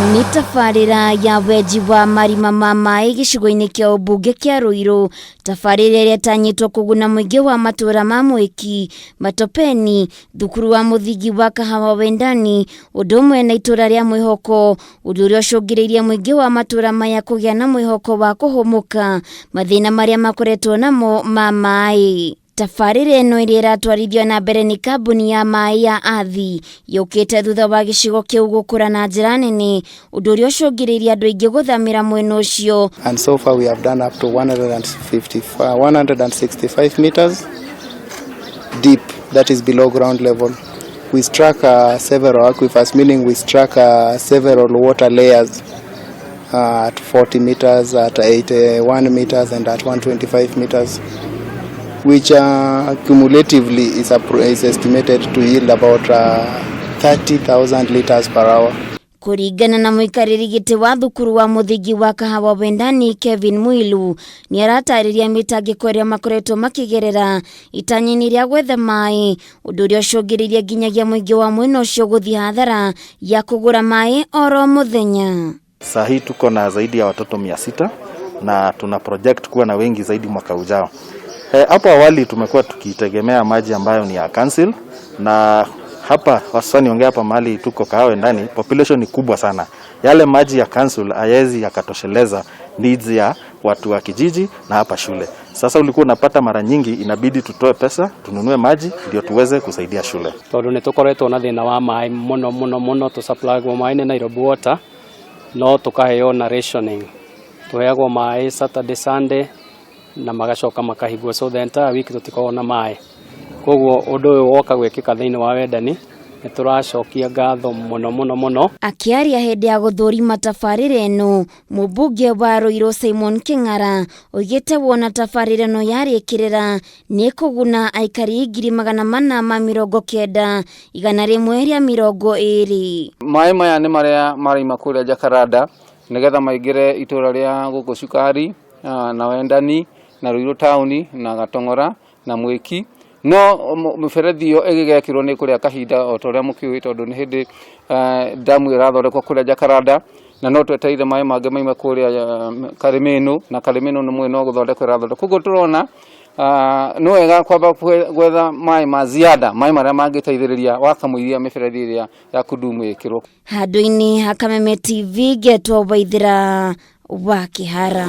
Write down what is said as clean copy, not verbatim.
Nĩ tabarĩra ya wenji wa marima ma maĩ gĩcigo-inĩ kĩa ũmbunge kĩa Ruiru, tabarĩra ĩrĩa ĩtanyĩtwo kũguna mũingĩ wa matũũra ma Mwiki, Matopeni, thukuru wa mũthingi wa Kahawa Wendani, ũndũ ũmwe na itũũra rĩa Mwĩhoko, ũndũ ũrĩa ũcũngĩrĩirie mũingĩ wa matũũra maya kũgĩa na mwĩhoko wa kũhũmũka mathĩna marĩa makoretwo namo ma maĩ. Tabarĩra ĩno ĩrĩa ĩratwarithio na mbere nĩ kambuni ya maĩ ya Athi yũkĩte thutha wa gĩcigo kĩu gũkũra na njĩra nene, ũndũ ũrĩa ũcũngĩrĩirie andũ aingĩ gũthamĩra mwena ũcio. And so far we have done up to 165 meters deep, that is below ground level. We struck several aquifers, meaning we struck several water layers at 40 meters, at 81 meters and at 125 meters. Which cumulatively is estimated to yield about 30,000 liters per hour. Kũringana na mũikarĩri gĩtĩ wa thukuru wa mũthingi wa Kahawa Wendani Kevin Muilu, nĩ aratarĩria mĩtangĩko ĩrĩa makoretwo makĩgerera itanya-inĩ rĩa gwetha maĩ, ũndũ ũrĩa ũcũngĩrĩirie nginyagia mũingĩ wa mwena ũcio gũthiĩ hathara ya kũgũra maĩ oro mũthenya. Saa hii tuko na zaidi ya watoto 600 na tuna project kuwa na wengi zaidi mwaka ujao. Hapo awali tumekuwa tukitegemea maji ambayo ni ya council, na hapa sasa niongea hapa mahali tuko Kahawa Wendani, population ni kubwa sana. Yale maji ya council hayezi yakatosheleza needs ya watu wa kijiji na hapa shule. Sasa ulikuwa unapata mara nyingi inabidi tutoe pesa tununue maji ndio tuweze kusaidia shule. Tondũ nĩ tũkoretwo na thĩna wa maĩ mũno tu supply wa maĩ nĩ Nairobi Water, no tukaheo na rationing. Tuheagwo maĩ Saturday Sunday na magacoka makahigwo, so the entire week tutikorwo na maĩ. Koguo ũndũ ũyũ woka gwĩkĩka thĩinĩ wa Wendani nĩ tũracokia ngatho mũno. Akĩaria hĩndĩ ya gũthũrima tabarĩra ĩno, mũmbunge wa Ruiru Simon Kĩng'ara oigĩte wona tabarĩra ĩno yarĩkĩrĩra nĩ kũguna aikari 490,120. Maĩ maya nĩ marĩa maraima kũrĩa Jakaranda nĩgetha maingĩre itũũra rĩa gũkũ Cukari na Wendani na Ruiru Town na Gatong'ora na Mwiki. No mĩberethi ĩyo ĩgĩgekĩrwo nĩ kũrĩa kahinda o torĩa mũkiũĩ, tondũ nĩ hĩndĩ damu ĩrathondekwo kũrĩa Jakaranda, na no twetereire maĩ mangĩ maima kũrĩa Karimeno, na Karimeno nĩ mwena wa gũthondekwo ĩrathondekwo. Koguo tũrona no wega kwamba gwetha maĩ ma ziada, maĩ marĩa mangĩteithĩrĩria wakamũiria mĩberethi ĩrĩa ya kudumu ĩkĩrwo. Handũ-inĩ ha Kameme TV, Getwo Waithĩra wa Kĩhara.